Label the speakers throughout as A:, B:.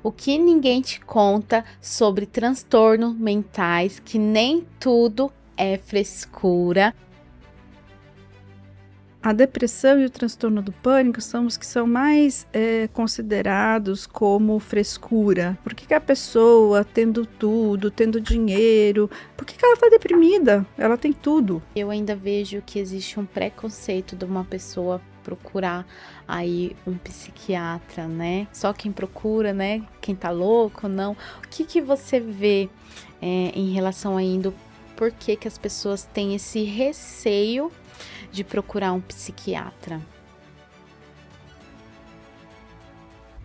A: O que ninguém te conta sobre transtornos mentais, que nem tudo é frescura.
B: A depressão e o transtorno do pânico são os que são mais considerados como frescura. Por que a pessoa, tendo tudo, tendo dinheiro, por que ela está deprimida? Ela tem tudo.
A: Eu ainda vejo que existe um preconceito de uma pessoa procurar aí um psiquiatra, né? Só quem procura, né? Quem tá louco, não. O que você vê em relação ainda, por que as pessoas têm esse receio de procurar um psiquiatra?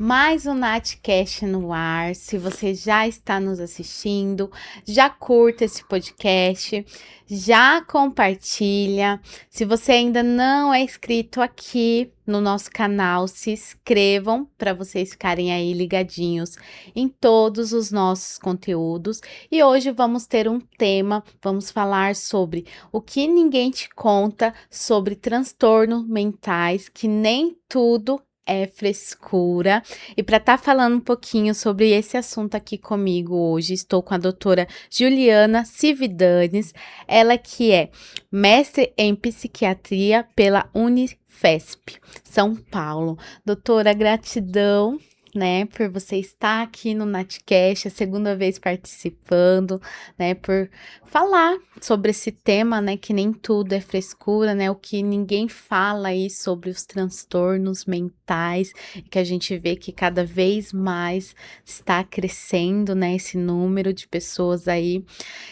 A: Mais um Natcast no ar. Se você já está nos assistindo, já curta esse podcast, já compartilha. Se você ainda não é inscrito aqui no nosso canal, se inscrevam para vocês ficarem aí ligadinhos em todos os nossos conteúdos. E hoje vamos ter um tema, vamos falar sobre o que ninguém te conta sobre transtornos mentais, que nem tudo é frescura. E para estar falando um pouquinho sobre esse assunto aqui comigo hoje, estou com a doutora Juliana Cividanes, ela que é mestre em psiquiatria pela Unifesp, São Paulo. Doutora, gratidão, né, por você estar aqui no Natcast, a segunda vez participando, né, por falar sobre esse tema, né, que nem tudo é frescura, né, o que ninguém fala aí sobre os transtornos mentais, que a gente vê que cada vez mais está crescendo, né, esse número de pessoas aí.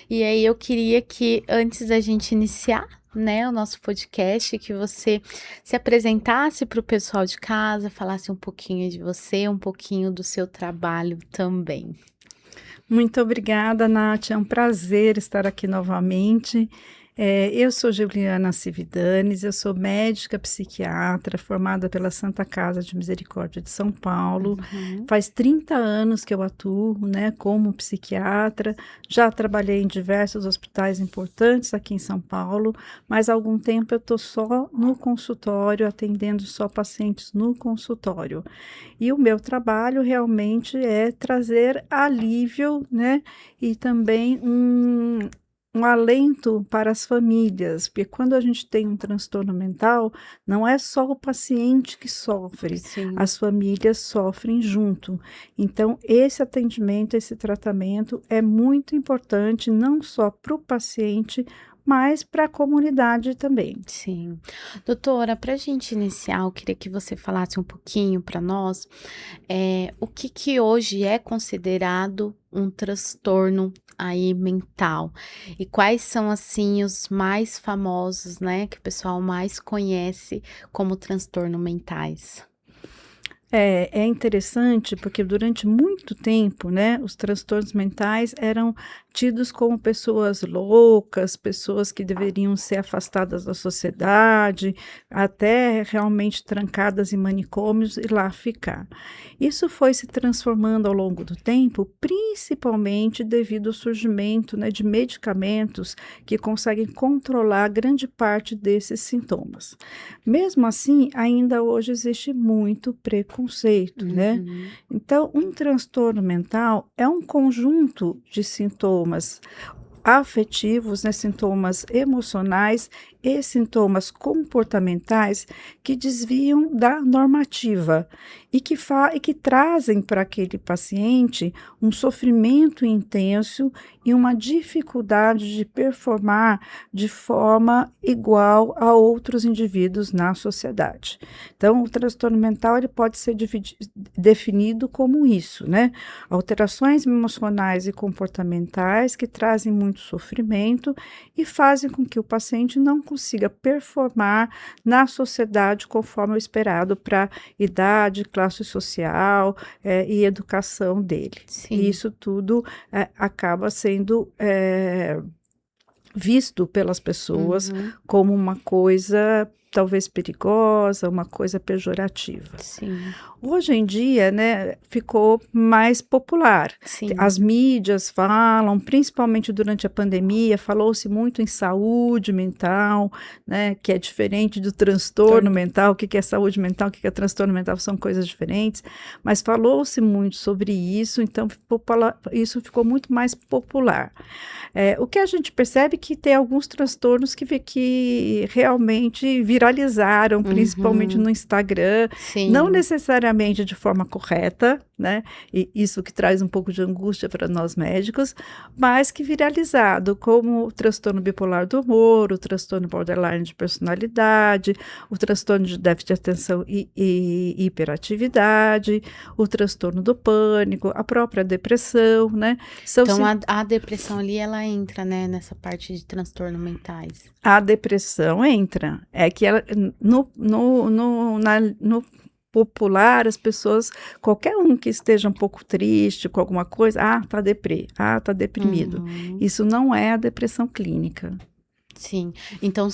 A: E aí eu queria que, antes da gente iniciar, né, o nosso podcast, que você se apresentasse para o pessoal de casa, falasse um pouquinho de você, um pouquinho do seu trabalho também.
B: Muito obrigada, Nath. É um prazer estar aqui novamente. Eu sou Juliana Cividanes, eu sou médica psiquiatra formada pela Santa Casa de Misericórdia de São Paulo. Faz 30 anos que eu atuo, né, como psiquiatra. Já trabalhei em diversos hospitais importantes aqui em São Paulo, mas há algum tempo eu estou só no consultório, atendendo só pacientes no consultório. E o meu trabalho realmente é trazer alívio, né, e também um alento para as famílias, porque quando a gente tem um transtorno mental, não é só o paciente que sofre,
A: Sim.
B: as famílias sofrem junto. Então, esse atendimento, esse tratamento é muito importante, não só para o paciente, mas para a comunidade também.
A: Sim. Doutora, para a gente iniciar, eu queria que você falasse um pouquinho para nós, o que hoje é considerado um transtorno aí mental e quais são, assim, os mais famosos, né, que o pessoal mais conhece como transtorno mentais?
B: É interessante porque durante muito tempo, né, os transtornos mentais eram tidos como pessoas loucas, pessoas que deveriam ser afastadas da sociedade, até realmente trancadas em manicômios e lá ficar. Isso foi se transformando ao longo do tempo, principalmente devido ao surgimento, né, de medicamentos que conseguem controlar grande parte desses sintomas. Mesmo assim, ainda hoje existe muito preconceito, né? Então, um transtorno mental é um conjunto de sintomas afetivos, né, sintomas emocionais e sintomas comportamentais que desviam da normativa e que trazem para aquele paciente um sofrimento intenso e uma dificuldade de performar de forma igual a outros indivíduos na sociedade. Então, o transtorno mental ele pode ser definido como isso, né? Alterações emocionais e comportamentais que trazem muito sofrimento e fazem com que o paciente não consiga performar na sociedade conforme o esperado para idade, classe social e educação dele.
A: Sim.
B: E isso tudo acaba sendo visto pelas pessoas como uma coisa talvez perigosa, uma coisa pejorativa.
A: Sim,
B: Hoje em dia, né, ficou mais popular.
A: sim.
B: As mídias falam, principalmente durante a pandemia, falou-se muito em saúde mental, né, que é diferente do transtorno mental. O que que é saúde mental, o que que é transtorno mental, são coisas diferentes. Mas falou-se muito sobre isso, então isso ficou muito mais popular. O que a gente percebe é que tem alguns transtornos que realmente viralizaram, principalmente
A: Uhum.
B: no Instagram, não
A: Sim.
B: necessariamente de forma correta, né? E isso que traz um pouco de angústia para nós médicos, mas que viralizado, como o transtorno bipolar do humor, o transtorno borderline de personalidade, o transtorno de déficit de atenção e hiperatividade, o transtorno do pânico, a própria depressão, né?
A: Então a depressão ali, ela entra, né, nessa parte de transtorno mentais.
B: A depressão entra, é que ela, no popular, as pessoas, qualquer um que esteja um pouco triste com alguma coisa, tá deprê, tá deprimido.
A: Uhum.
B: Isso não é a depressão clínica.
A: Sim. Então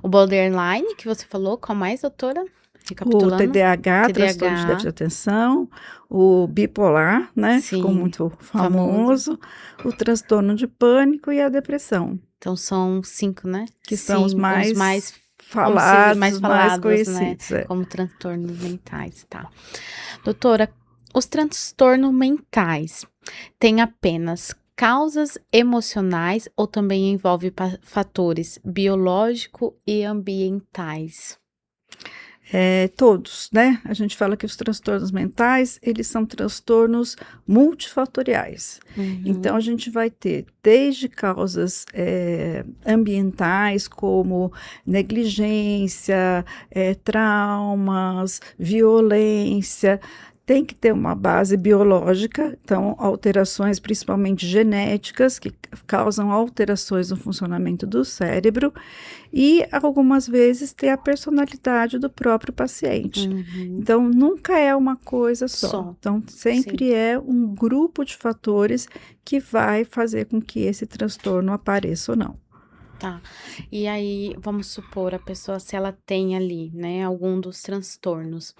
A: o borderline que você falou, qual mais, doutora?
B: O
A: Recapitulando.
B: TDAH, transtorno de déficit de
A: TDAH,
B: atenção, o bipolar, né, ficou
A: sim,
B: muito
A: famoso.
B: famoso, o transtorno de pânico e a depressão,
A: Então são 5, né?
B: que são os
A: Os
B: mais
A: mais, como se diz,
B: falados,
A: mais
B: os mais
A: falados, né?
B: conhecidos. É.
A: Como transtornos mentais, tá. Doutora, os transtornos mentais têm apenas causas emocionais ou também envolve fatores biológico e ambientais?
B: Todos, né? A gente fala que os transtornos mentais, eles são transtornos multifatoriais. Então,
A: Uhum.
B: a gente vai ter desde causas ambientais, como negligência, traumas, violência. Tem que ter uma base biológica, então, alterações principalmente genéticas, que causam alterações no funcionamento do cérebro, e algumas vezes ter a personalidade do próprio paciente.
A: Uhum.
B: Então, nunca é uma coisa só.
A: Só,
B: Então,
A: sim.
B: sempre é um grupo de fatores que vai fazer com que esse transtorno apareça ou não.
A: Tá. E aí, vamos supor, a pessoa, se ela tem ali, né, algum dos transtornos,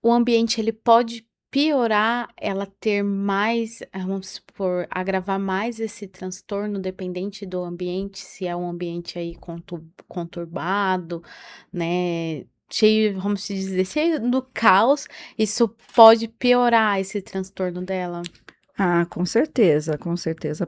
A: o ambiente ele pode piorar ela ter mais, vamos supor, agravar mais esse transtorno dependente do ambiente, se é um ambiente aí conturbado, né, cheio, vamos dizer, cheio do caos, isso pode piorar esse transtorno dela?
B: Com certeza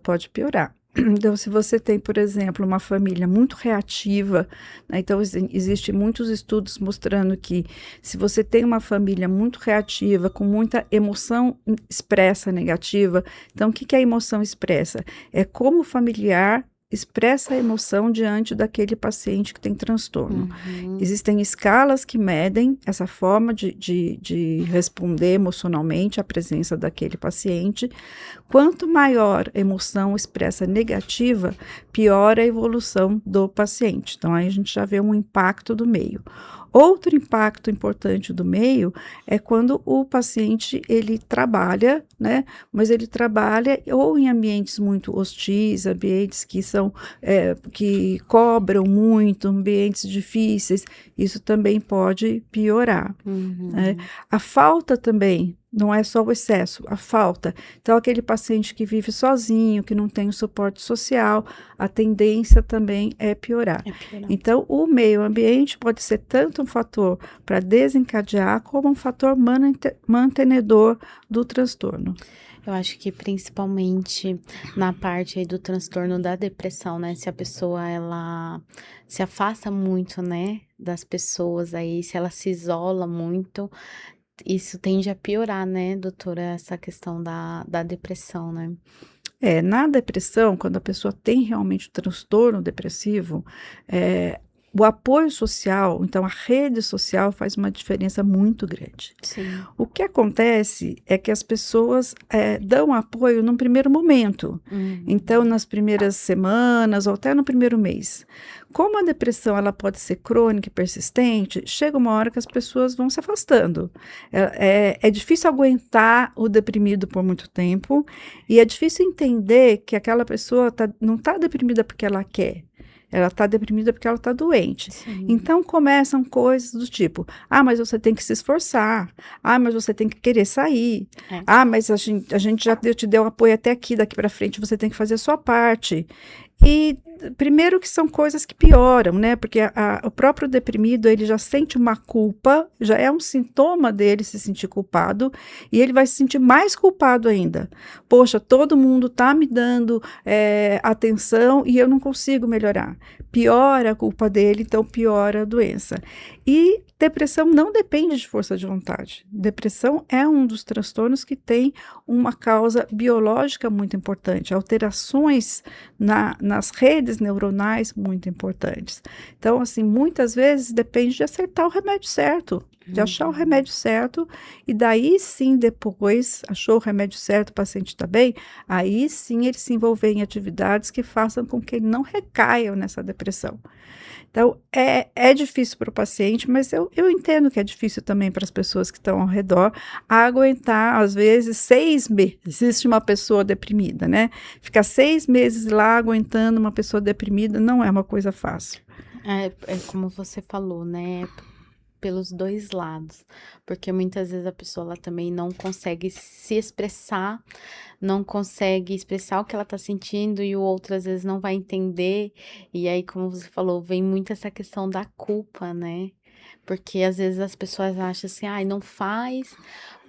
B: pode piorar. Então, se você tem, por exemplo, uma família muito reativa, né, então existem muitos estudos mostrando que se você tem uma família muito reativa, com muita emoção expressa negativa, então o que que é a emoção expressa? É como o familiar expressa a emoção diante daquele paciente que tem transtorno.
A: Uhum.
B: Existem escalas que medem essa forma de responder emocionalmente à presença daquele paciente. Quanto maior a emoção expressa negativa, pior a evolução do paciente. Então, aí a gente já vê um impacto do meio. Outro impacto importante do meio é quando o paciente ele trabalha, né? Mas ele trabalha ou em ambientes muito hostis, ambientes que são que cobram muito, ambientes difíceis. Isso também pode piorar. Né?
A: Uhum.
B: A falta também, não é só o excesso, a falta. Então, aquele paciente que vive sozinho, que não tem o suporte social, a tendência também é piorar.
A: É piorar.
B: Então, o meio ambiente pode ser tanto um fator para desencadear, como um fator mantenedor do transtorno.
A: Eu acho que principalmente na parte aí do transtorno da depressão, né, se a pessoa ela se afasta muito, né, das pessoas aí, se ela se isola muito, isso tende a piorar, né, doutora, essa questão da depressão, né?
B: Na depressão, quando a pessoa tem realmente o transtorno depressivo, o apoio social, então a rede social faz uma diferença muito grande.
A: Sim.
B: O que acontece é que as pessoas dão apoio num primeiro momento,
A: Uhum.
B: então nas primeiras semanas ou até no primeiro mês. Como a depressão ela pode ser crônica e persistente, chega uma hora que as pessoas vão se afastando. É difícil aguentar o deprimido por muito tempo e é difícil entender que aquela pessoa não está deprimida porque ela quer. ela está deprimida porque ela está doente.
A: Sim.
B: Então começam coisas do tipo: ah, mas você tem que se esforçar, ah, mas você tem que querer sair,
A: É.
B: ah, mas a gente já te deu apoio até aqui, daqui para frente você tem que fazer a sua parte. E primeiro que são coisas que pioram, né? Porque o próprio deprimido, ele já sente uma culpa, já é um sintoma dele se sentir culpado, e ele vai se sentir mais culpado ainda. Poxa, todo mundo tá me dando atenção e eu não consigo melhorar. Piora a culpa dele, então piora a doença. E depressão não depende de força de vontade. Depressão é um dos transtornos que tem uma causa biológica muito importante, alterações nas redes neuronais muito importantes. Então, assim, muitas vezes depende de acertar o remédio certo, de achar o remédio certo, e daí sim, depois, achou o remédio certo, o paciente está bem, aí sim ele se envolver em atividades que façam com que ele não recaia nessa depressão. Então, é difícil para o paciente, mas eu entendo que é difícil também para as pessoas que estão ao redor aguentar, às vezes, 6 meses. Existe uma pessoa deprimida, né? Ficar 6 meses lá aguentando uma pessoa deprimida não é uma coisa fácil.
A: É como você falou, né? Pelos dois lados, porque muitas vezes a pessoa ela também não consegue se expressar, não consegue expressar o que ela tá sentindo e o outro às vezes não vai entender, e aí, como você falou, vem muito essa questão da culpa, né? Porque às vezes as pessoas acham assim, ai, não faz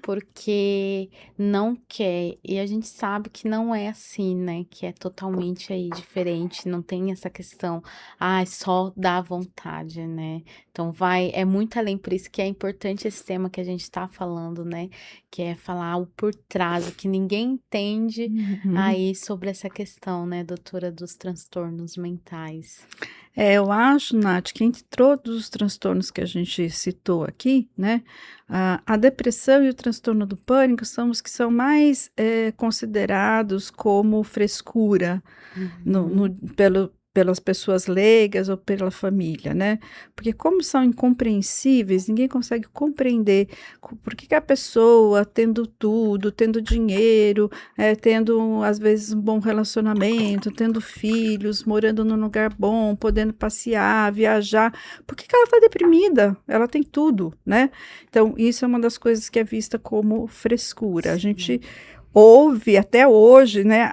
A: porque não quer. E a gente sabe que não é assim, né? Que é totalmente aí diferente, não tem essa questão, ai, só dá vontade, né? Então vai, é muito além, por isso que é importante esse tema que a gente tá falando, né? Que é falar o por trás, o que ninguém entende aí sobre essa questão, né, doutora, dos transtornos mentais.
B: Eu acho, Nath, que entre todos os transtornos que a gente citou aqui, né, a depressão e o transtorno do pânico são os que são mais considerados como frescura
A: Uhum.
B: pelas pessoas leigas ou pela família, né? Porque como são incompreensíveis, ninguém consegue compreender por que a pessoa, tendo tudo, tendo dinheiro, tendo às vezes um bom relacionamento, tendo filhos, morando num lugar bom, podendo passear, viajar, por que ela está deprimida? Ela tem tudo, né? Então, isso é uma das coisas que é vista como frescura. A gente
A: Sim.
B: ouve até hoje, né?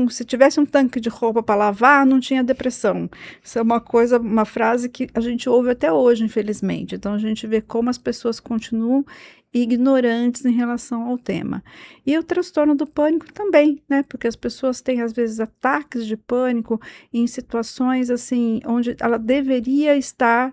B: Se tivesse um tanque de roupa para lavar, não tinha depressão. Isso é uma frase que a gente ouve até hoje, infelizmente. Então a gente vê como as pessoas continuam ignorantes em relação ao tema. E o transtorno do pânico também, né? Porque as pessoas têm às vezes ataques de pânico em situações assim onde ela deveria estar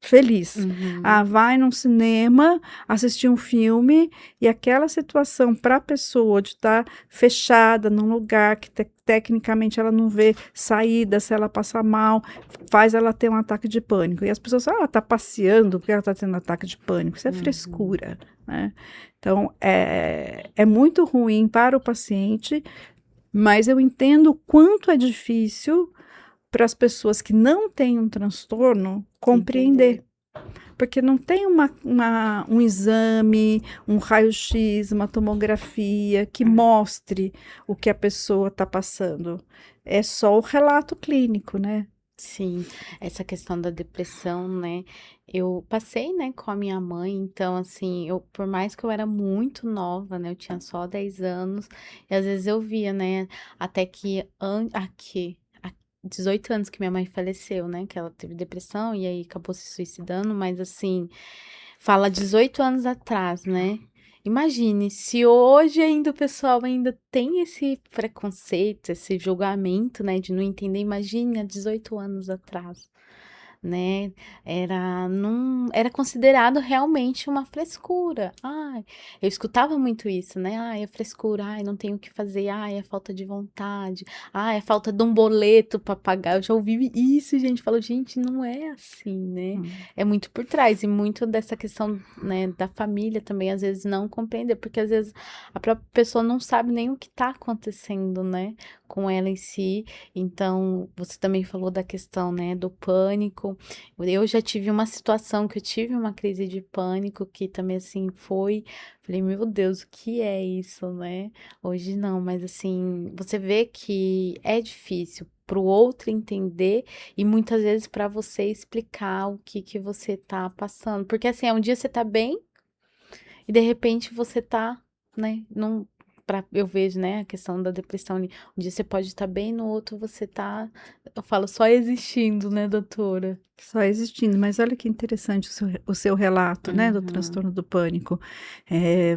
B: feliz.
A: Uhum.
B: Vai num cinema, assistir um filme e aquela situação para a pessoa de estar fechada num lugar que tecnicamente ela não vê saída, se ela passar mal, faz ela ter um ataque de pânico. E as pessoas falam, ela está passeando porque ela está tendo ataque de pânico. Isso é
A: Uhum.
B: frescura, né? Então, é muito ruim para o paciente, mas eu entendo o quanto é difícil para as pessoas que não têm um transtorno
A: Entender.
B: compreender. Porque não tem um exame, um raio-x, uma tomografia que mostre o que a pessoa está passando. É só o relato clínico, né?
A: Sim, essa questão da depressão, né? Eu passei, né, com a minha mãe, então, assim, por mais que eu era muito nova, né, eu tinha só 10 anos, e às vezes eu via, né, até que, aqui, 18 anos que minha mãe faleceu, né, que ela teve depressão e aí acabou se suicidando, mas assim, fala 18 anos atrás, né? Imagine se hoje ainda o pessoal ainda tem esse preconceito, esse julgamento, né, de não entender. Imagine há 18 anos atrás, né? Era considerado realmente uma frescura. Ai, eu escutava muito isso, né? Ai, é frescura, ai, não tenho o que fazer, ai, é falta de vontade, ai, é falta de um boleto para pagar. Eu já ouvi isso, gente. Falou, gente, não é assim, né? É muito por trás e muito dessa questão, né, da família também, às vezes não compreender, porque às vezes a própria pessoa não sabe nem o que tá acontecendo, né, com ela em si. Então, você também falou da questão, né, do pânico. eu já tive uma situação que eu tive uma crise de pânico que também, assim, falei, meu Deus, o que é isso, né? Hoje não, mas assim, você vê que é difícil para o outro entender e muitas vezes para você explicar o que você tá passando. Porque assim, um dia você tá bem e de repente você tá, né, eu vejo, né, a questão da depressão ali. Um dia você pode estar bem, no outro você tá, eu falo, só existindo, né, doutora?
B: Só existindo, mas olha que interessante o seu relato, né, do
A: Uhum,
B: transtorno do pânico.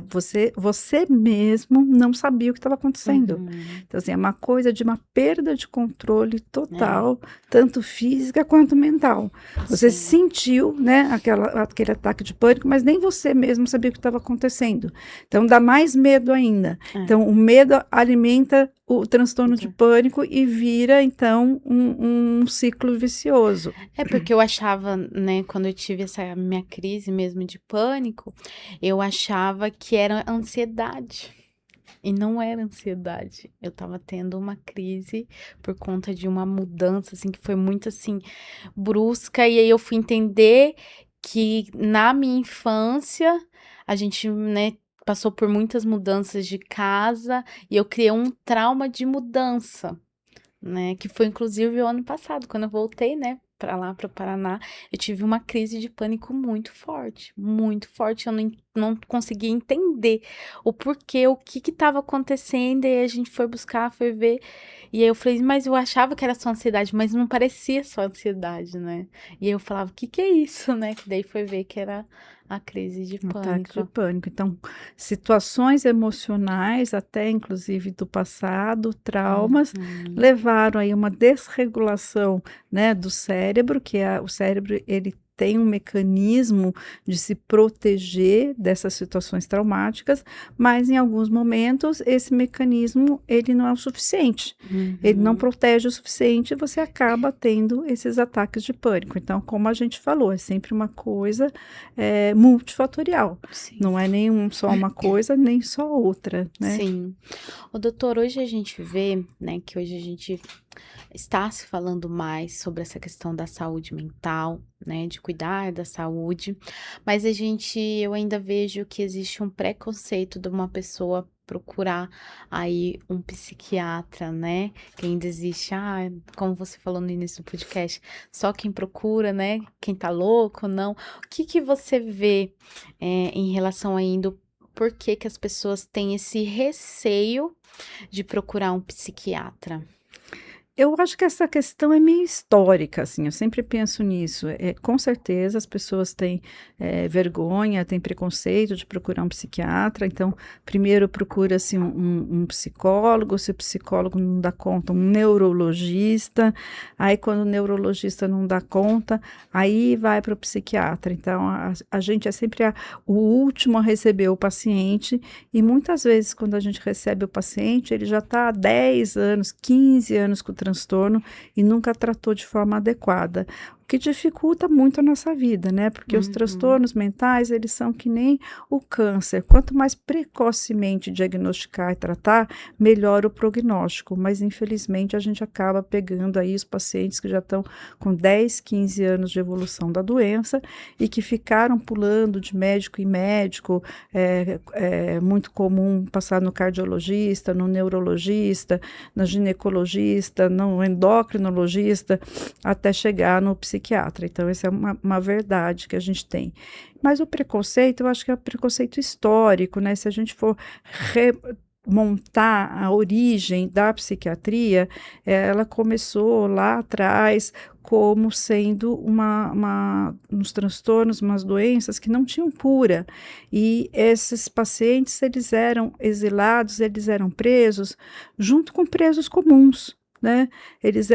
B: Você mesmo não sabia o que estava acontecendo.
A: uhum,
B: Então, assim, é uma coisa de uma perda de controle
A: é,
B: total, tanto física quanto mental. Você
A: sim,
B: sentiu, né, aquele ataque de pânico, mas nem você mesmo sabia o que estava acontecendo. Então, dá mais medo ainda.
A: é.
B: Então, o medo alimenta o transtorno de pânico e vira, então, um ciclo vicioso.
A: É porque eu achava, né, quando eu tive essa minha crise mesmo de pânico, eu achava que era ansiedade. E não era ansiedade. Eu estava tendo uma crise por conta de uma mudança, assim, que foi muito, assim, brusca. E aí eu fui entender que na minha infância a gente, né, passou por muitas mudanças de casa e eu criei um trauma de mudança, né, que foi inclusive o ano passado, quando eu voltei, né, para lá, para o Paraná, eu tive uma crise de pânico muito forte, eu não conseguia entender o porquê, o que estava acontecendo, e aí a gente foi buscar, foi ver, e aí eu falei, mas eu achava que era só ansiedade, mas não parecia só ansiedade, né, e aí eu falava, o que que é isso, né, que daí foi ver que era a crise de
B: Um ataque de
A: pânico.
B: pânico. Então, situações emocionais, até inclusive do passado, traumas,
A: Uhum,
B: levaram aí uma desregulação, né, do cérebro, o cérebro, ele tem um mecanismo de se proteger dessas situações traumáticas, mas em alguns momentos esse mecanismo ele não é o suficiente. Ele não
A: uhum,
B: protege o suficiente e você acaba tendo esses ataques de pânico. Então, como a gente falou, é sempre uma coisa multifatorial.
A: sim.
B: Não é nem só uma coisa, nem só outra, né?
A: Sim. O doutor, hoje a gente vê, né, que hoje a gente está se falando mais sobre essa questão da saúde mental, né, de cuidar da saúde, mas eu ainda vejo que existe um preconceito de uma pessoa procurar aí um psiquiatra, né, que ainda existe, como você falou no início do podcast, só quem procura, né, quem tá louco, não. O que que você vê, em relação ainda, por que que as pessoas têm esse receio de procurar um psiquiatra?
B: Eu acho que essa questão é meio histórica, assim, eu sempre penso nisso. Com certeza as pessoas têm vergonha, têm preconceito de procurar um psiquiatra, então primeiro procura-se um psicólogo, se o psicólogo não dá conta, um neurologista, aí quando o neurologista não dá conta, aí vai para o psiquiatra. Então a gente é sempre o último a receber o paciente e muitas vezes quando a gente recebe o paciente, ele já está há 10 anos, 15 anos com o transtorno e nunca tratou de forma adequada, o que dificulta muito a nossa vida, né? Porque os
A: Uhum,
B: transtornos mentais, eles são que nem o câncer. Quanto mais precocemente diagnosticar e tratar, melhor o prognóstico. Mas, infelizmente, a gente acaba pegando aí os pacientes que já estão com 10, 15 anos de evolução da doença e que ficaram pulando de médico em médico. É muito comum passar no cardiologista, no neurologista, na ginecologista, no endocrinologista, até chegar no psiquiatra. Então, essa é uma verdade que a gente tem. Mas o preconceito, eu acho que é um preconceito histórico, né? Se a gente for remontar a origem da psiquiatria, ela começou lá atrás como sendo uns transtornos, umas doenças que não tinham cura. E esses pacientes, eles eram exilados, eles eram presos junto com presos comuns. Né? Eles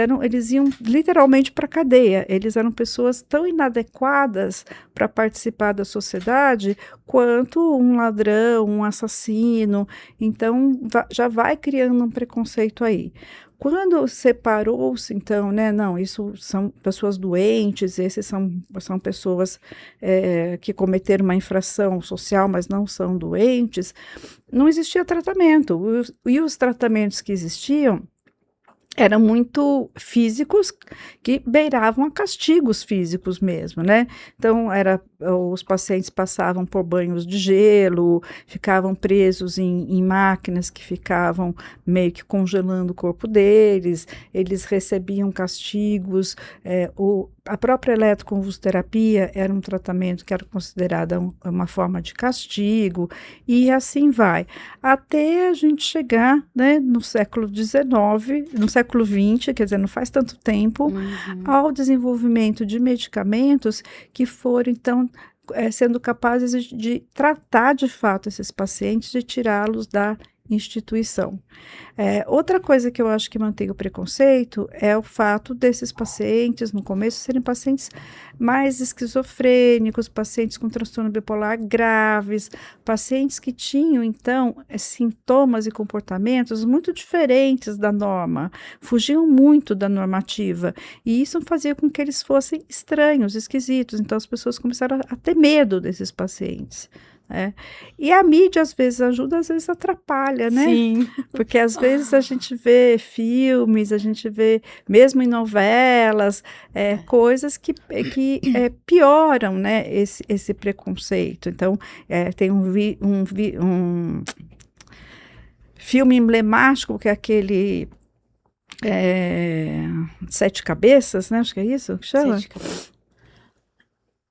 B: iam literalmente para a cadeia. Eles eram pessoas tão inadequadas para participar da sociedade quanto um ladrão, um assassino. Então, já vai criando um preconceito aí. Quando separou-se, então, né? Não, isso são pessoas doentes, esses são pessoas que cometeram uma infração social, mas não são doentes. Não existia tratamento. E os tratamentos que existiam eram muito físicos, que beiravam a castigos físicos mesmo, né? Então, os pacientes passavam por banhos de gelo, ficavam presos em máquinas que ficavam meio que congelando o corpo deles, eles recebiam castigos, a própria eletroconvulsoterapia era um tratamento que era considerada uma forma de castigo, e assim vai até a gente chegar, né, no século XIX, no século XX, quer dizer, não faz tanto tempo, ao desenvolvimento de medicamentos que foram, então, sendo capazes de tratar de fato esses pacientes, de tirá-los da instituição. Outra coisa que eu acho que mantém o preconceito é o fato desses pacientes, no começo, serem pacientes mais esquizofrênicos, pacientes com transtorno bipolar graves, pacientes que tinham, então, sintomas e comportamentos muito diferentes da norma, fugiam muito da normativa, e isso fazia com que eles fossem estranhos, esquisitos, então as pessoas começaram a ter medo desses pacientes. E a mídia às vezes ajuda, às vezes atrapalha, né?
A: Sim.
B: Porque às vezes a gente vê filmes, a gente vê mesmo em novelas, coisas que pioram, né, esse preconceito. Então, tem um filme emblemático que é aquele Sete Cabeças, né? Acho que é isso que chama.
A: Sete Cabeças.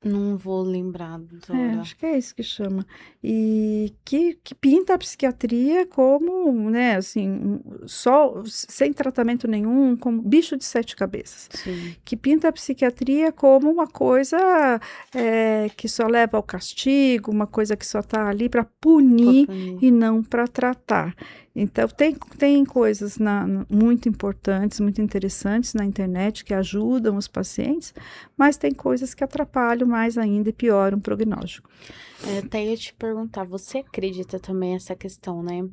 A: Não vou lembrar, doutora.
B: Acho que é isso que chama. E que pinta a psiquiatria como, né, assim, só sem tratamento nenhum, como bicho de sete cabeças.
A: Sim.
B: Que pinta a psiquiatria como uma coisa que só leva ao castigo, uma coisa que só está ali para punir e não para tratar. Então, tem coisas muito importantes, muito interessantes na internet que ajudam os pacientes, mas tem coisas que atrapalham mais ainda e pioram o prognóstico.
A: Até ia te perguntar, você acredita também nessa questão, né?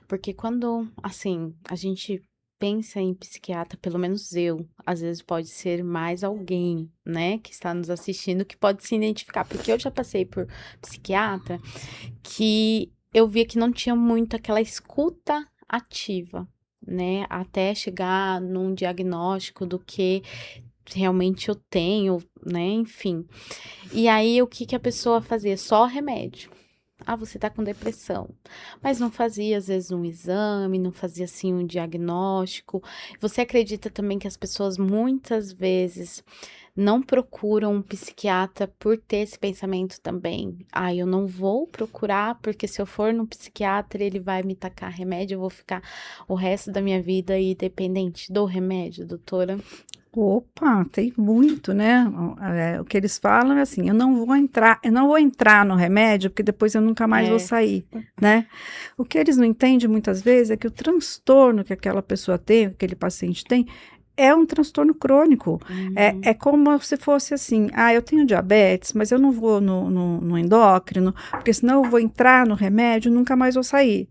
A: Porque quando, assim, a gente pensa em psiquiatra, pelo menos eu, às vezes pode ser mais alguém, né, que está nos assistindo, que pode se identificar, porque eu já passei por psiquiatra que eu via que não tinha muito aquela escuta ativa, né, até chegar num diagnóstico do que realmente eu tenho, né, enfim. E aí, o que que a pessoa fazia? Só remédio. Ah, você tá com depressão. Mas não fazia, às vezes, um exame, não fazia, assim, um diagnóstico. Você acredita também que as pessoas, muitas vezes, não procuram um psiquiatra por ter esse pensamento também? Ah, eu não vou procurar, porque se eu for no psiquiatra, ele vai me tacar remédio, eu vou ficar o resto da minha vida aí dependente do remédio, doutora?
B: Opa, tem muito, né? O que eles falam é assim, eu não vou entrar no remédio, porque depois eu nunca mais vou sair, né? O que eles não entendem muitas vezes é que o transtorno que aquela pessoa tem, que aquele paciente tem, é um transtorno crônico. É como se fosse assim, eu tenho diabetes, mas eu não vou no endócrino, porque senão eu vou entrar no remédio e nunca mais vou sair.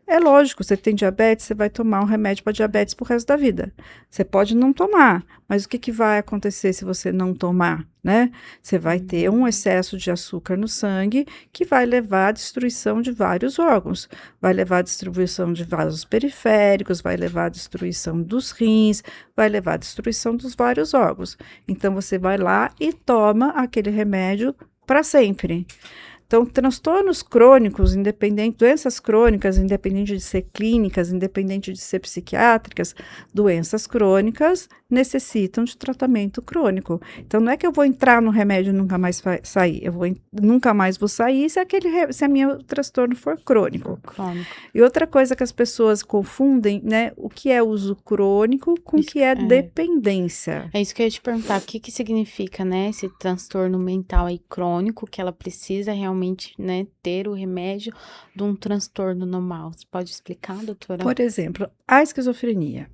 B: É lógico, você tem diabetes, você vai tomar um remédio para diabetes pro resto da vida. Você pode não tomar, mas o que vai acontecer se você não tomar, né? Você vai ter um excesso de açúcar no sangue que vai levar à destruição de vários órgãos. Vai levar à destruição de vasos periféricos, vai levar à destruição dos rins, vai levar à destruição dos vários órgãos. Então, você vai lá e toma aquele remédio para sempre. Então, transtornos crônicos, doenças crônicas, independente de ser clínicas, independente de ser psiquiátricas, doenças crônicas necessitam de tratamento crônico. Então, não é que eu vou entrar no remédio e nunca mais sair, nunca mais vou sair se a meu transtorno for crônico. E outra coisa que as pessoas confundem, né, o que é uso crônico com o que é dependência.
A: É isso que eu ia te perguntar, o que significa, né, esse transtorno mental aí crônico, que ela precisa realmente, né, ter o remédio de um transtorno normal. Você pode explicar, doutora?
B: Por exemplo, a esquizofrenia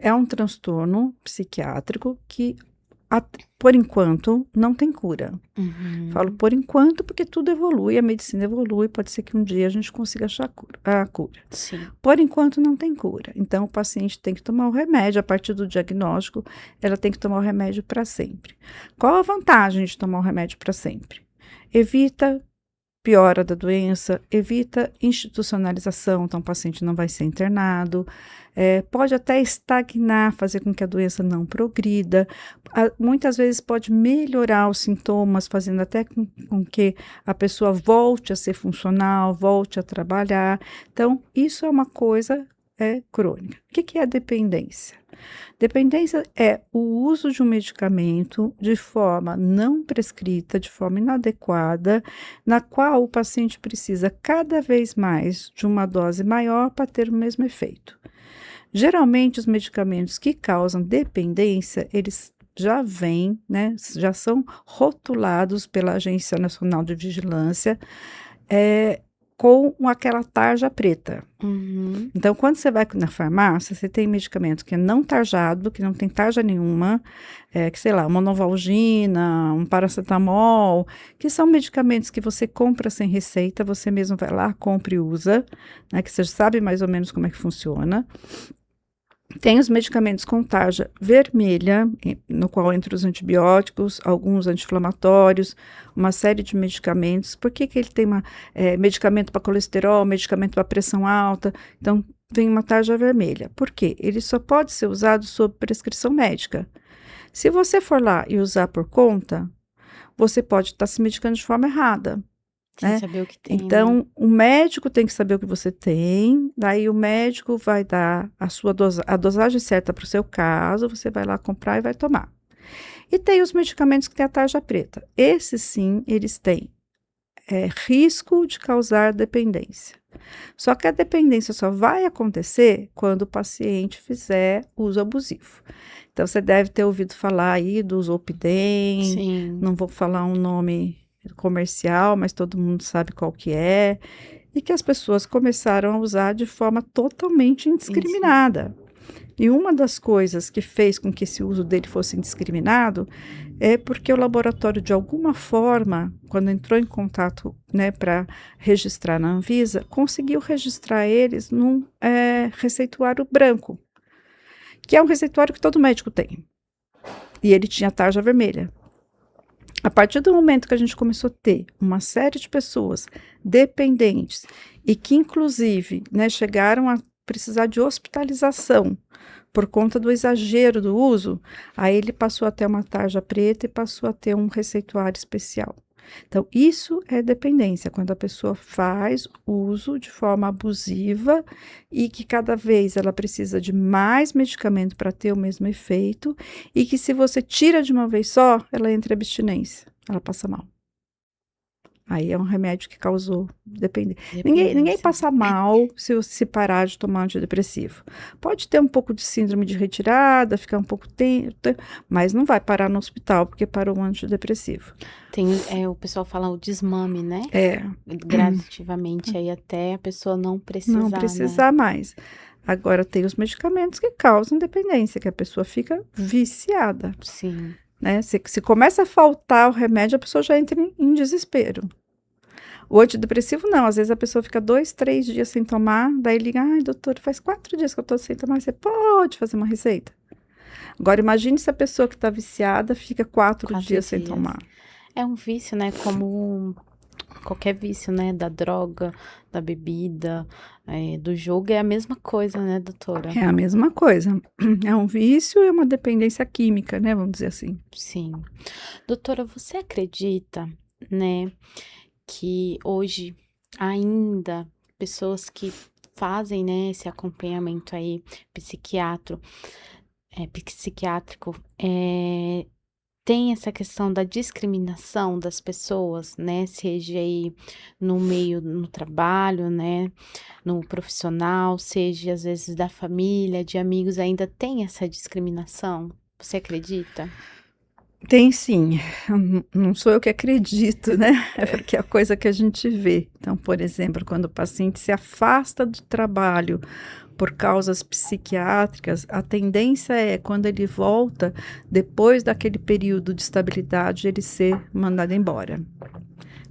B: é um transtorno psiquiátrico que, por enquanto, não tem cura. Falo por enquanto porque tudo evolui, a medicina evolui, pode ser que um dia a gente consiga achar a cura.
A: Sim.
B: Por enquanto não tem cura, então o paciente tem que tomar o remédio, a partir do diagnóstico, ela tem que tomar o remédio para sempre. Qual a vantagem de tomar o remédio para sempre? Evita piora da doença, evita institucionalização, então o paciente não vai ser internado, pode até estagnar, fazer com que a doença não progrida, muitas vezes pode melhorar os sintomas, fazendo até com que a pessoa volte a ser funcional, volte a trabalhar. Então, isso é uma coisa crônica. O que é a dependência? Dependência é o uso de um medicamento de forma não prescrita, de forma inadequada, na qual o paciente precisa cada vez mais de uma dose maior para ter o mesmo efeito. Geralmente, os medicamentos que causam dependência, eles já vêm, né, já são rotulados pela Agência Nacional de Vigilância, com aquela tarja preta.
A: Uhum.
B: Então, quando você vai na farmácia, você tem medicamento que é não tarjado, que não tem tarja nenhuma, que sei lá, uma Novalgina, um paracetamol, que são medicamentos que você compra sem receita, você mesmo vai lá, compra e usa, né, que você sabe mais ou menos como é que funciona. Tem os medicamentos com tarja vermelha, no qual entram os antibióticos, alguns anti-inflamatórios, uma série de medicamentos. Por que ele tem medicamento para colesterol, medicamento para pressão alta? Então, vem uma tarja vermelha. Por quê? Ele só pode ser usado sob prescrição médica. Se você for lá e usar por conta, você pode estar se medicando de forma errada.
A: Sem saber o que tem, né?
B: Então, o médico tem que saber o que você tem, daí o médico vai dar a dosagem certa para o seu caso, você vai lá comprar e vai tomar. E tem os medicamentos que têm a tarja preta. Esses sim, eles têm risco de causar dependência. Só que a dependência só vai acontecer quando o paciente fizer uso abusivo. Então, você deve ter ouvido falar aí do Zolpidem,
A: Sim.
B: não vou falar um nome comercial, mas todo mundo sabe qual que é, e que as pessoas começaram a usar de forma totalmente indiscriminada. E uma das coisas que fez com que esse uso dele fosse indiscriminado é porque o laboratório, de alguma forma, quando entrou em contato, né, para registrar na Anvisa, conseguiu registrar eles num receituário branco, que é um receituário que todo médico tem. E ele tinha tarja vermelha. A partir do momento que a gente começou a ter uma série de pessoas dependentes e que, inclusive, né, chegaram a precisar de hospitalização por conta do exagero do uso, aí ele passou a ter uma tarja preta e passou a ter um receituário especial. Então, isso é dependência, quando a pessoa faz uso de forma abusiva e que cada vez ela precisa de mais medicamento para ter o mesmo efeito e que se você tira de uma vez só, ela entra em abstinência, ela passa mal. Aí é um remédio que causou dependência. Ninguém passa mal se parar de tomar antidepressivo. Pode ter um pouco de síndrome de retirada, ficar um pouco tempo, mas não vai parar no hospital porque parou o antidepressivo.
A: O pessoal fala o desmame, né?
B: É.
A: Gradativamente, aí até a pessoa não precisar,
B: Não precisar mais. Agora, tem os medicamentos que causam dependência, que a pessoa fica viciada.
A: Sim.
B: Né? Se começa a faltar o remédio, a pessoa já entra em desespero. O antidepressivo não, às vezes a pessoa fica 2, 3 dias sem tomar, daí liga, ai doutor, faz 4 dias que eu tô sem tomar, você pode fazer uma receita? Agora imagine se a pessoa que está viciada fica 4 dias sem tomar.
A: É um vício, né, como qualquer vício, né, da droga, da bebida, do jogo, é a mesma coisa, né, doutora?
B: É a mesma coisa, é um vício e uma dependência química, né, vamos dizer assim.
A: Sim. Doutora, você acredita, né, que hoje ainda pessoas que fazem, né, esse acompanhamento aí psiquiátrico, tem essa questão da discriminação das pessoas, né, seja aí no trabalho, né, no profissional, seja às vezes da família, de amigos, ainda tem essa discriminação? Você acredita?
B: Tem sim, não sou eu que acredito, né? É porque é a coisa que a gente vê. Então, por exemplo, quando o paciente se afasta do trabalho por causas psiquiátricas, a tendência é, quando ele volta, depois daquele período de estabilidade, ele ser mandado embora.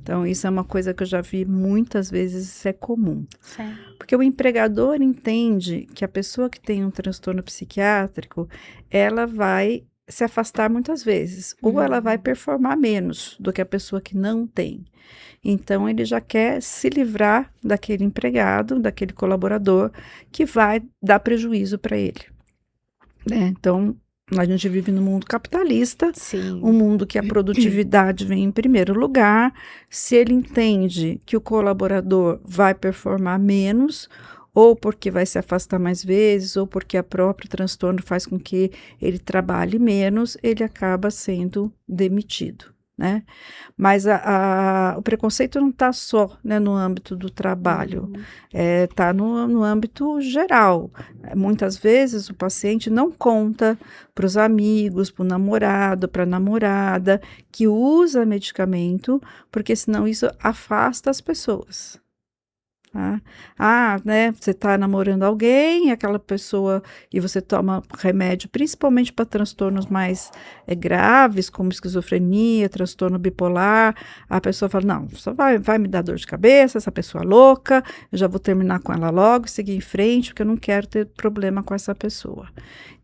B: Então, isso é uma coisa que eu já vi muitas vezes, isso é comum.
A: Certo.
B: Porque o empregador entende que a pessoa que tem um transtorno psiquiátrico, ela vai se afastar muitas vezes, ou ela vai performar menos do que a pessoa que não tem. Então, ele já quer se livrar daquele empregado, daquele colaborador que vai dar prejuízo para ele, né? Então, a gente vive num mundo capitalista, um
A: Sim.
B: mundo que a produtividade vem em primeiro lugar. Se ele entende que o colaborador vai performar menos, ou porque vai se afastar mais vezes, ou porque a próprio transtorno faz com que ele trabalhe menos, ele acaba sendo demitido, né? Mas o preconceito não está só, né, no âmbito do trabalho, está no âmbito geral. Muitas vezes o paciente não conta para os amigos, para o namorado, para a namorada, que usa medicamento, porque senão isso afasta as pessoas. Tá? Né, você está namorando alguém, aquela pessoa, e você toma remédio, principalmente para transtornos mais graves, como esquizofrenia, transtorno bipolar, a pessoa fala, não, só vai me dar dor de cabeça, essa pessoa é louca, eu já vou terminar com ela logo, seguir em frente, porque eu não quero ter problema com essa pessoa.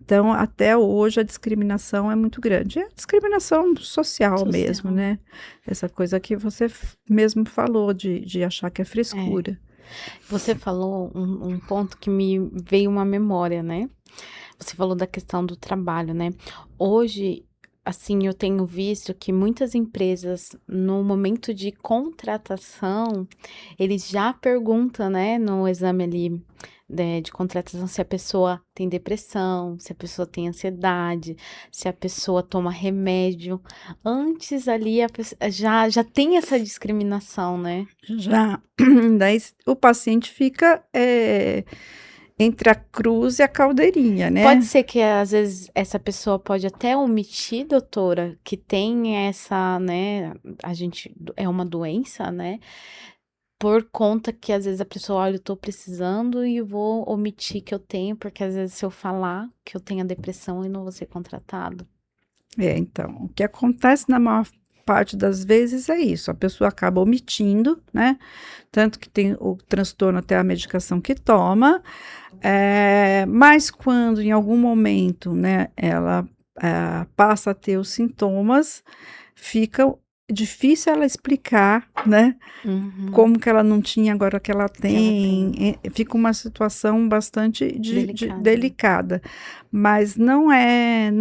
B: Então, até hoje, a discriminação é muito grande. É discriminação social mesmo, né? Essa coisa que você mesmo falou, de achar que é frescura.
A: Você falou um ponto que me veio uma memória, né? Você falou da questão do trabalho, né? Hoje, assim, eu tenho visto que muitas empresas, no momento de contratação, eles já perguntam, né, no exame ali, de contratação, se a pessoa tem depressão, se a pessoa tem ansiedade, se a pessoa toma remédio. Antes ali, já tem essa discriminação, né?
B: Já, daí o paciente fica entre a cruz e a caldeirinha,
A: Pode
B: né?
A: ser que às vezes essa pessoa pode até omitir, doutora, que tem essa, né, a gente é uma doença, né? Por conta que às vezes a pessoa, olha, eu tô precisando e eu vou omitir que eu tenho, porque às vezes se eu falar que eu tenho a depressão, eu não vou ser contratado.
B: Então, o que acontece na maior parte das vezes é isso, a pessoa acaba omitindo, né? Tanto que tem o transtorno até a medicação que toma, mas quando em algum momento, né, ela passa a ter os sintomas, fica difícil ela explicar, né?
A: Uhum.
B: Como que ela não tinha, agora que ela
A: Que ela
B: tem,
A: tem.
B: fica uma situação bastante
A: Delicado, né?
B: delicada, mas não é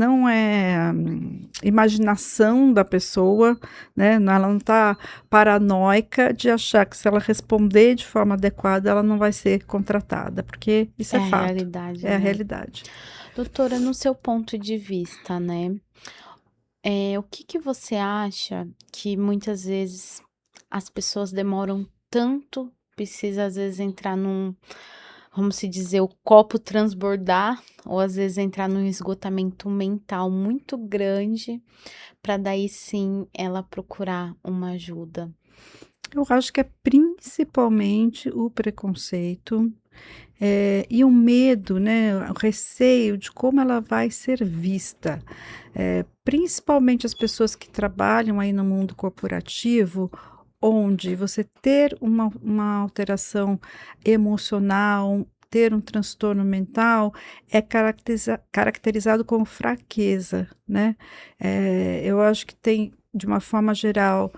B: imaginação da pessoa, né? Ela não está paranoica de achar que se ela responder de forma adequada, ela não vai ser contratada, porque isso
A: É
B: é
A: a
B: fato,
A: realidade,
B: é a
A: né?
B: realidade.
A: Doutora, no seu ponto de vista, né? O que que você acha que muitas vezes as pessoas demoram tanto, precisa às vezes entrar num, vamos se dizer, o copo transbordar, ou às vezes entrar num esgotamento mental muito grande, para daí sim ela procurar uma ajuda?
B: Eu acho que é principalmente o preconceito, e o medo, né, o receio de como ela vai ser vista. Principalmente as pessoas que trabalham aí no mundo corporativo, onde você ter uma alteração emocional, ter um transtorno mental, é caracterizado como fraqueza, né. Eu acho que tem, de uma forma geral,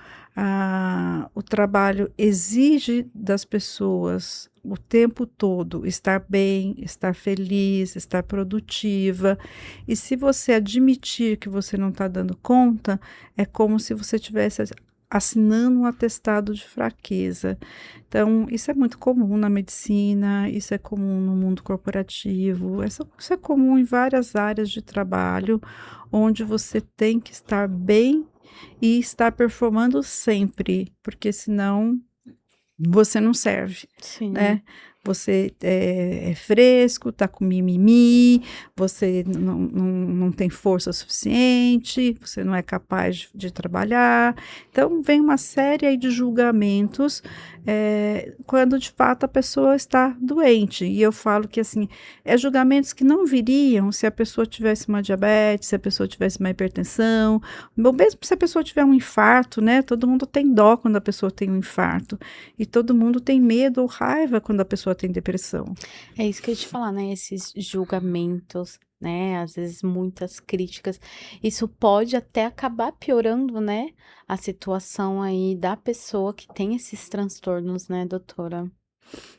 B: o trabalho exige das pessoas o tempo todo estar bem, estar feliz, estar produtiva. E se você admitir que você não está dando conta, é como se você tivesse assinando um atestado de fraqueza. Então, isso é muito comum na medicina, isso é comum no mundo corporativo, isso é comum em várias áreas de trabalho, onde você tem que estar bem e estar performando sempre, porque senão você não serve,
A: Sim.
B: né. Você é fresco, tá com mimimi, você não tem força suficiente, você não é capaz de trabalhar. Então vem uma série aí de julgamentos, quando de fato a pessoa está doente. E eu falo que, assim, julgamentos que não viriam se a pessoa tivesse uma diabetes, se a pessoa tivesse uma hipertensão, ou mesmo se a pessoa tiver um infarto, né, todo mundo tem dó quando a pessoa tem um infarto. E todo mundo tem medo ou raiva quando a pessoa tem depressão.
A: É isso que eu ia te falar, né? Esses julgamentos, né, às vezes muitas críticas, isso pode até acabar piorando, né, a situação aí da pessoa que tem esses transtornos, né, doutora?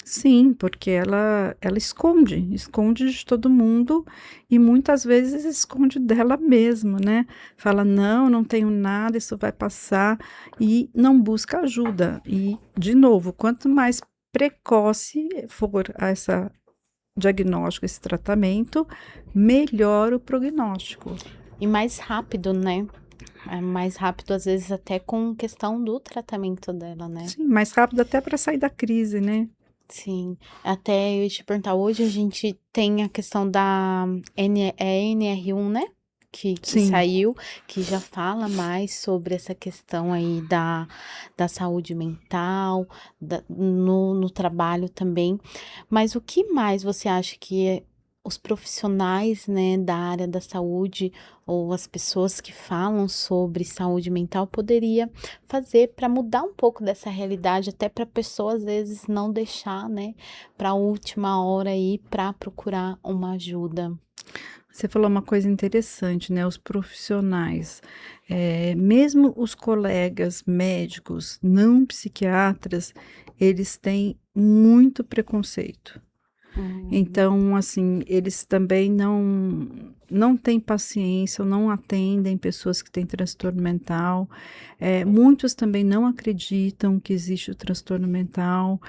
B: Sim, porque ela esconde de todo mundo e muitas vezes esconde dela mesma, né. Fala: "Não, não tenho nada, isso vai passar", e não busca ajuda. E, de novo, quanto mais precoce for essa diagnóstico, esse tratamento, melhor o prognóstico.
A: E mais rápido, né, mais rápido, às vezes, até com questão do tratamento dela, né.
B: Sim, mais rápido até para sair da crise, né.
A: Sim, até eu ia te perguntar, hoje a gente tem a questão da NR1, né, que
B: Sim.
A: saiu, que já fala mais sobre essa questão aí da saúde mental, no trabalho também. Mas o que mais você acha que os profissionais, né, da área da saúde ou as pessoas que falam sobre saúde mental poderia fazer para mudar um pouco dessa realidade, até para a pessoa às vezes não deixar, né, para a última hora aí para procurar uma ajuda.
B: Você falou uma coisa interessante, né, os profissionais, mesmo os colegas médicos não psiquiatras, eles têm muito preconceito.
A: Hum,
B: Então, assim, eles também não têm paciência ou não atendem pessoas que têm transtorno mental. Muitos também não acreditam que existe o transtorno mental.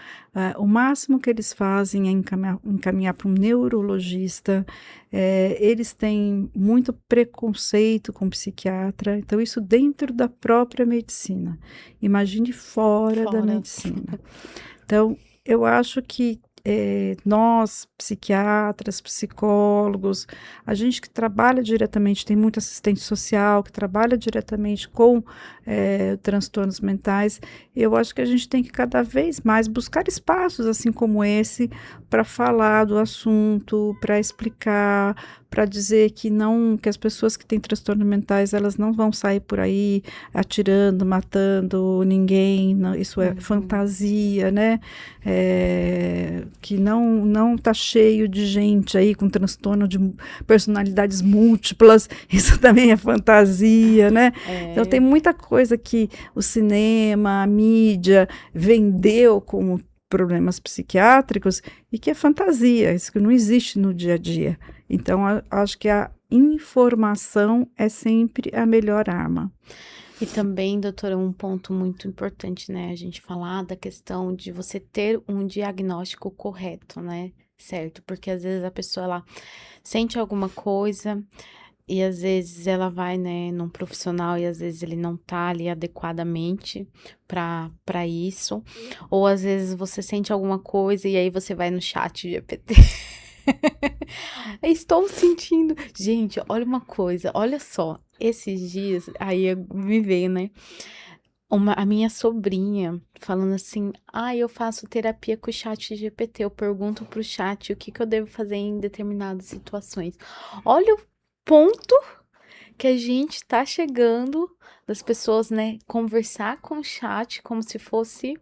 B: O máximo que eles fazem é encaminhar para um neurologista. Eles têm muito preconceito com psiquiatra, então isso dentro da própria medicina. Imagine fora da
A: fora.
B: medicina. Então, eu acho que, nós, psiquiatras, psicólogos, a gente que trabalha diretamente, tem muito assistente social que trabalha diretamente com, transtornos mentais, eu acho que a gente tem que cada vez mais buscar espaços, assim como esse, para falar do assunto, para explicar, para dizer que as pessoas que têm transtornos mentais, elas não vão sair por aí atirando, matando ninguém, não, isso é
A: Uhum.
B: fantasia, né, que não está cheio de gente aí com transtorno de personalidades múltiplas, isso também é fantasia, né. Então tem
A: É,
B: muita coisa que o cinema, a mídia vendeu como problemas psiquiátricos e que é fantasia, isso que não existe no dia a dia. Então acho que a informação é sempre a melhor arma.
A: e também, doutora, um ponto muito importante, né, a gente falar da questão de você ter um diagnóstico correto, né, certo? Porque às vezes a pessoa ela sente alguma coisa e às vezes ela vai, né, num profissional e às vezes ele não tá ali adequadamente para isso, ou às vezes você sente alguma coisa e aí você vai no chat GPT. Estou sentindo. Gente, olha uma coisa, olha só, esses dias, aí me veio, né, a minha sobrinha falando assim: "Ah, eu faço terapia com o chat GPT, eu pergunto para o chat o que que eu devo fazer em determinadas situações". Olha o ponto que a gente tá chegando das pessoas, né, conversar com o chat como se fosse,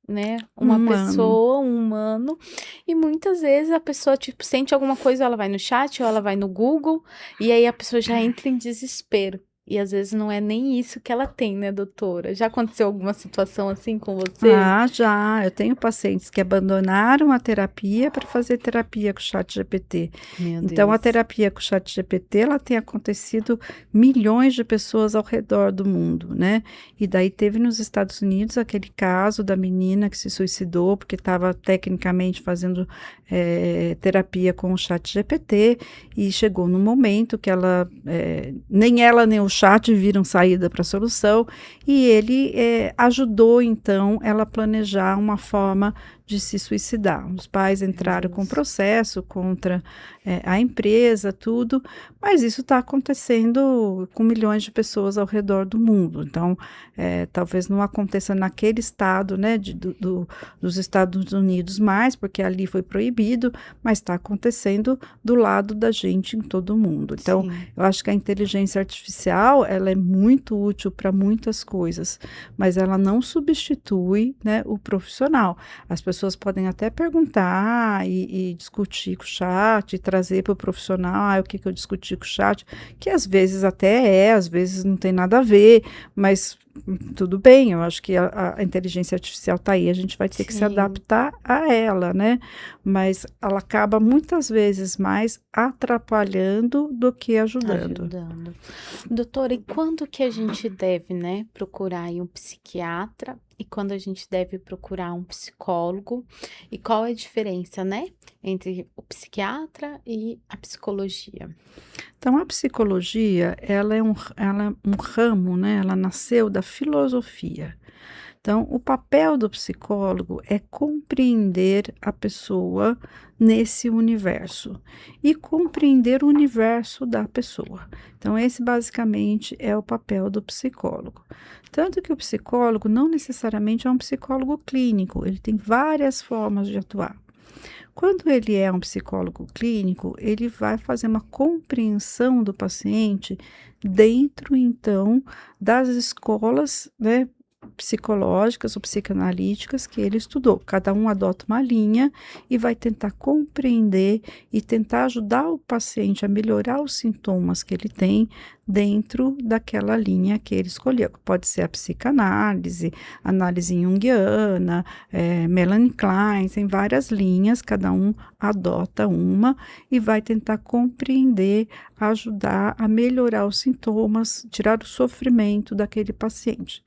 A: né, uma
B: Um ano.
A: pessoa, um humano, e muitas vezes a pessoa, tipo, sente alguma coisa, ela vai no chat ou ela vai no Google, e aí a pessoa já entra em desespero. E às vezes não é nem isso que ela tem, né, doutora? Já aconteceu alguma situação assim com você?
B: Ah, já. Eu tenho pacientes que abandonaram a terapia para fazer terapia com o ChatGPT.
A: Meu
B: Então, a
A: Deus.
B: terapia com o ChatGPT, ela tem acontecido milhões de pessoas ao redor do mundo, né? E daí teve nos Estados Unidos aquele caso da menina que se suicidou porque estava tecnicamente fazendo terapia com o ChatGPT e chegou num momento que nem ela nem o chat viram saída para a solução e ele ajudou então ela a planejar uma forma de se suicidar. Os pais
A: Meu
B: entraram com
A: Deus.
B: processo contra a empresa, tudo, mas isso está acontecendo com milhões de pessoas ao redor do mundo. Então, talvez não aconteça naquele estado, né, dos Estados Unidos mais, porque ali foi proibido, mas está acontecendo do lado da gente em todo o mundo. Então,
A: Sim.
B: eu acho que a inteligência artificial, ela é muito útil para muitas coisas, mas ela não substitui, né, o profissional. As pessoas pessoas podem até perguntar e discutir com o chat, e trazer para o profissional, o que que eu discuti com o chat, que às vezes até às vezes não tem nada a ver, mas tudo bem, eu acho que a inteligência artificial está aí, a gente vai ter que se
A: Sim.
B: adaptar a ela, né? Mas ela acaba muitas vezes mais atrapalhando do que ajudando.
A: Ajudando. Doutora, e quando que a gente deve, né, procurar aí um psiquiatra e quando a gente deve procurar um psicólogo? E qual é a diferença, né, entre o psiquiatra e a psicologia?
B: Então, a psicologia, ela é um ramo, né? Ela nasceu da filosofia. Então, o papel do psicólogo é compreender a pessoa nesse universo e compreender o universo da pessoa. Então, esse basicamente é o papel do psicólogo. Tanto que o psicólogo não necessariamente é um psicólogo clínico, ele tem várias formas de atuar. Quando ele é um psicólogo clínico, ele vai fazer uma compreensão do paciente dentro, então, das escolas, né, psicológicas ou psicanalíticas que ele estudou. Cada um adota uma linha e vai tentar compreender e tentar ajudar o paciente a melhorar os sintomas que ele tem dentro daquela linha que ele escolheu. Pode ser a psicanálise, análise junguiana, Melanie Klein, tem várias linhas, cada um adota uma e vai tentar compreender, ajudar a melhorar os sintomas, tirar o sofrimento daquele paciente.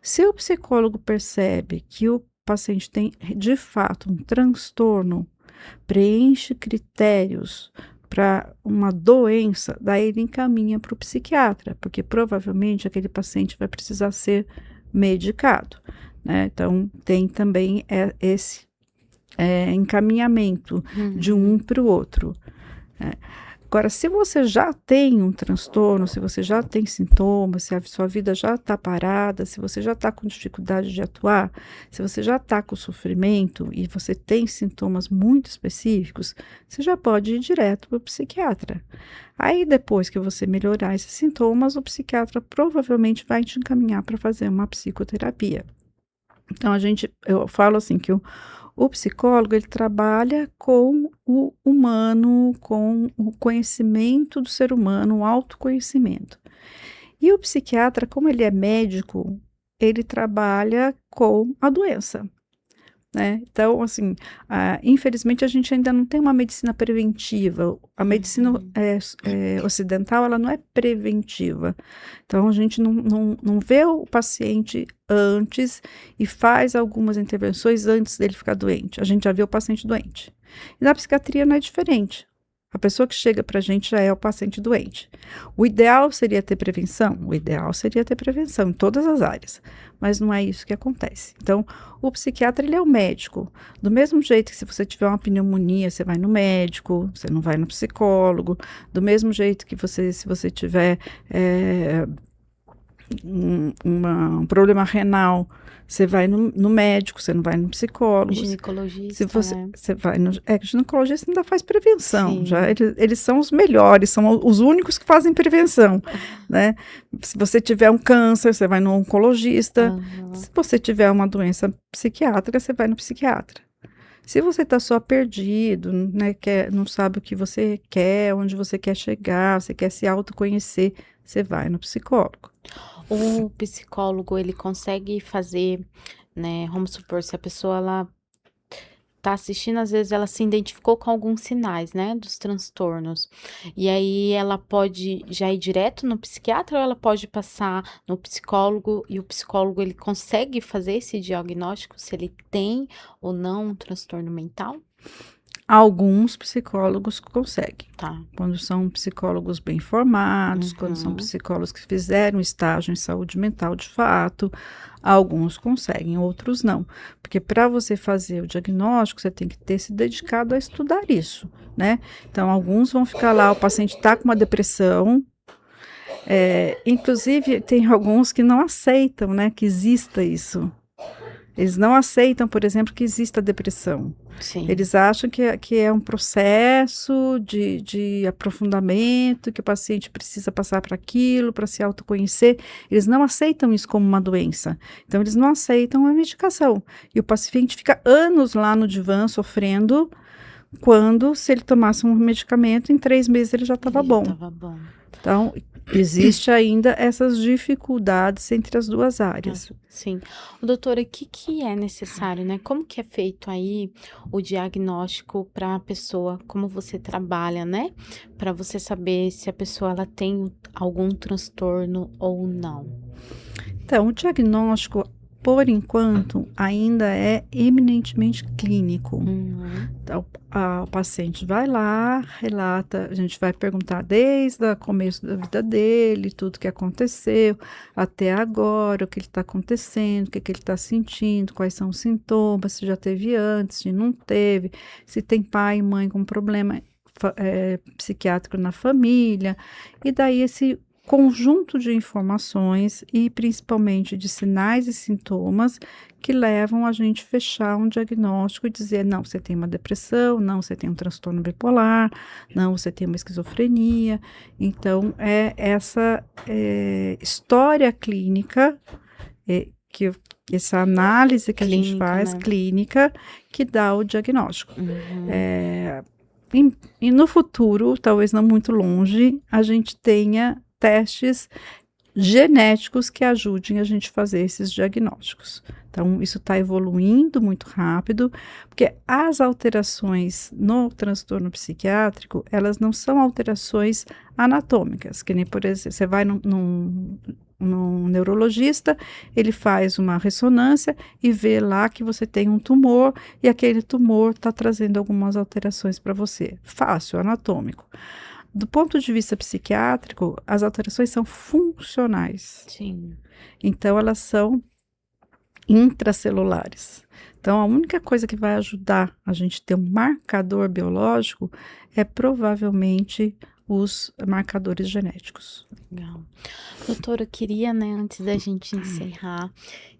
B: Se o psicólogo percebe que o paciente tem de fato um transtorno, preenche critérios para uma doença, daí ele encaminha para o psiquiatra, porque provavelmente aquele paciente vai precisar ser medicado, né? Então, tem também esse encaminhamento de um para o outro, né? Agora, se você já tem um transtorno, se você já tem sintomas, se a sua vida já está parada, se você já está com dificuldade de atuar, se você já está com sofrimento e você tem sintomas muito específicos, você já pode ir direto para o psiquiatra. Aí, depois que você melhorar esses sintomas, o psiquiatra provavelmente vai te encaminhar para fazer uma psicoterapia. Então, eu falo assim que o psicólogo, ele trabalha com o humano, com o conhecimento do ser humano, o autoconhecimento. E o psiquiatra, como ele é médico, ele trabalha com a doença, né? Então, assim, infelizmente a gente ainda não tem uma medicina preventiva. A medicina ocidental, ela não é preventiva. Então, a gente não vê o paciente antes e faz algumas intervenções antes dele ficar doente. A gente já vê o paciente doente. E na psiquiatria não é diferente. A pessoa que chega para a gente já é o paciente doente. O ideal seria ter prevenção? O ideal seria ter prevenção em todas as áreas, mas não é isso que acontece. Então, o psiquiatra, ele é o médico. Do mesmo jeito que se você tiver uma pneumonia, você vai no médico, você não vai no psicólogo. Do mesmo jeito que se você tiver um problema renal, você vai no médico, você não vai no psicólogo.
A: Ginecologista,
B: você vai no ginecologista, ainda faz prevenção.
A: Sim.
B: Já eles são os melhores, são os únicos que fazem prevenção, né? Se você tiver um câncer, você vai no oncologista. Se você tiver uma doença psiquiátrica, você vai no psiquiatra. Se você está só perdido, né, não sabe o que você quer, onde você quer chegar, você quer se autoconhecer, você vai no psicólogo.
A: O psicólogo, ele consegue fazer, né, vamos supor, se a pessoa, ela tá assistindo, às vezes ela se identificou com alguns sinais, né, dos transtornos. E aí ela pode já ir direto no psiquiatra ou ela pode passar no psicólogo e o psicólogo, ele consegue fazer esse diagnóstico se ele tem ou não um transtorno mental?
B: Alguns psicólogos conseguem.
A: Tá.
B: Quando são psicólogos bem formados, quando são psicólogos que fizeram estágio em saúde mental de fato, alguns conseguem, outros não. Porque para você fazer o diagnóstico, você tem que ter se dedicado a estudar isso, né? Então, alguns vão ficar lá, o paciente está com uma depressão, inclusive tem alguns que não aceitam, né, que exista isso. Eles não aceitam, por exemplo, que exista depressão.
A: Sim.
B: Eles acham que é um processo de aprofundamento, que o paciente precisa passar por aquilo para se autoconhecer. Eles não aceitam isso como uma doença. Então, eles não aceitam a medicação. E o paciente fica anos lá no divã sofrendo, quando, se ele tomasse um medicamento, em 3 meses ele já estava
A: Ele já
B: bom.
A: estava bom.
B: Então, existe ainda essas dificuldades entre as duas áreas.
A: Sim. Doutora, o que que é necessário, né? Como que é feito aí o diagnóstico para a pessoa, como você trabalha, né? Para você saber se a pessoa ela tem algum transtorno ou não.
B: Então, o diagnóstico, por enquanto, ainda é eminentemente clínico.
A: Uhum.
B: Então, o paciente vai lá, relata, a gente vai perguntar desde o começo da vida dele, tudo que aconteceu, até agora, o que ele está acontecendo, o que ele está sentindo, quais são os sintomas, se já teve antes, se não teve, se tem pai e mãe com problema psiquiátrico na família, e daí esse conjunto de informações e principalmente de sinais e sintomas que levam a gente fechar um diagnóstico e dizer, não, você tem uma depressão, não, você tem um transtorno bipolar, não, você tem uma esquizofrenia. Então, é essa história clínica, essa análise que a gente
A: Clínica,
B: faz,
A: né?
B: clínica, que dá o diagnóstico.
A: Uhum.
B: E no futuro, talvez não muito longe, a gente tenha testes genéticos que ajudem a gente a fazer esses diagnósticos. Então, isso está evoluindo muito rápido, porque as alterações no transtorno psiquiátrico, elas não são alterações anatômicas, que nem, por exemplo, você vai num neurologista, ele faz uma ressonância e vê lá que você tem um tumor e aquele tumor está trazendo algumas alterações para você. Fácil, anatômico. Do ponto de vista psiquiátrico, as alterações são funcionais.
A: Sim.
B: Então, elas são intracelulares. Então, a única coisa que vai ajudar a gente ter um marcador biológico é provavelmente os marcadores genéticos.
A: Legal. Doutora, eu queria, né, antes da gente encerrar,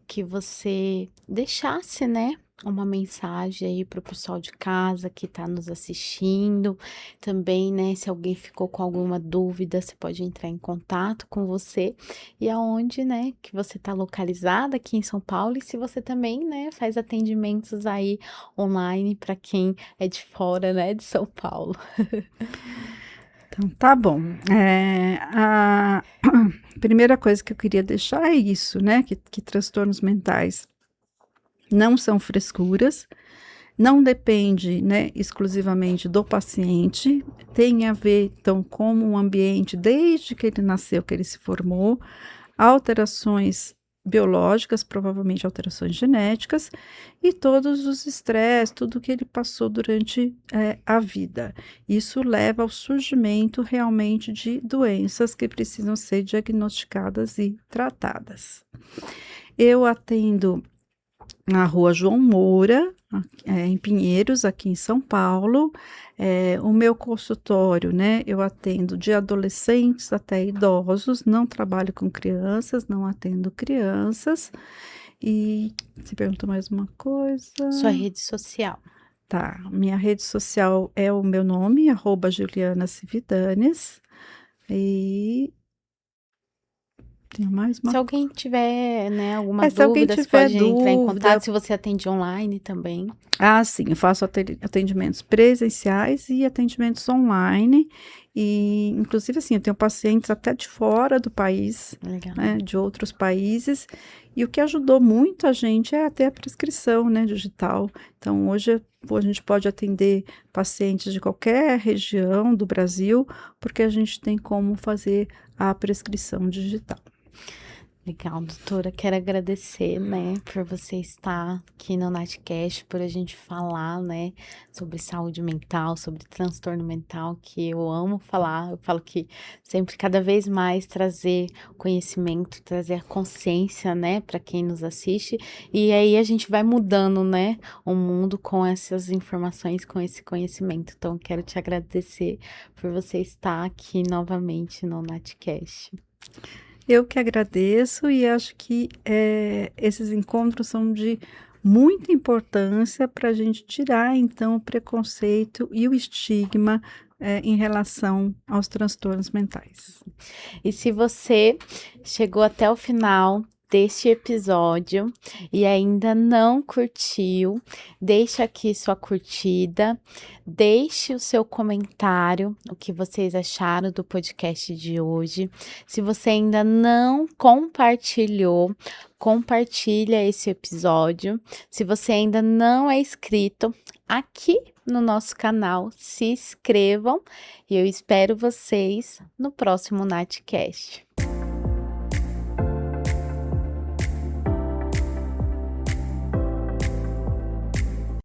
A: que você deixasse, né, uma mensagem aí para o pessoal de casa que está nos assistindo. Também, né, se alguém ficou com alguma dúvida, você pode entrar em contato com você. E aonde, né, que você está localizada aqui em São Paulo. E se você também, né, faz atendimentos aí online para quem é de fora, né, de São Paulo.
B: Então, tá bom. A primeira coisa que eu queria deixar é isso, né? Que transtornos mentais não são frescuras, não depende, né, exclusivamente do paciente, tem a ver, então, com o ambiente, desde que ele nasceu, que ele se formou, alterações biológicas, provavelmente alterações genéticas, e todos os estresses, tudo que ele passou durante a vida. Isso leva ao surgimento realmente de doenças que precisam ser diagnosticadas e tratadas. Eu atendo na Rua João Moura, em Pinheiros, aqui em São Paulo. O meu consultório, né, eu atendo de adolescentes até idosos, não trabalho com crianças, não atendo crianças. E você perguntou mais uma coisa?
A: Sua rede social.
B: Tá, minha rede social é o meu nome, @JulianaCividanes. E tem mais
A: Se
B: uma.
A: alguém tiver, né, alguma
B: Se alguém
A: dúvida, você
B: tiver
A: pode entrar em
B: dúvida.
A: contato, se você atende online também.
B: Sim, eu faço atendimentos presenciais e atendimentos online. E, inclusive, assim, eu tenho pacientes até de fora do país,
A: Legal.
B: né, de outros países. E o que ajudou muito a gente é até a prescrição, né, digital. Então, hoje a gente pode atender pacientes de qualquer região do Brasil, porque a gente tem como fazer a prescrição digital.
A: Legal, doutora. Quero agradecer, né, por você estar aqui no Natcast, por a gente falar, né, sobre saúde mental, sobre transtorno mental, que eu amo falar. Eu falo que sempre, cada vez mais, trazer conhecimento, trazer consciência, né, para quem nos assiste. E aí a gente vai mudando, né, o mundo com essas informações, com esse conhecimento. Então, quero te agradecer por você estar aqui novamente no Natcast.
B: Eu que agradeço e acho que esses encontros são de muita importância para a gente tirar, então, o preconceito e o estigma, em relação aos transtornos mentais.
A: E se você chegou até o final deste episódio e ainda não curtiu, deixa aqui sua curtida, deixe o seu comentário, o que vocês acharam do podcast de hoje. Se você ainda não compartilhou, compartilha esse episódio. Se você ainda não é inscrito aqui no nosso canal, se inscrevam e eu espero vocês no próximo Natcast.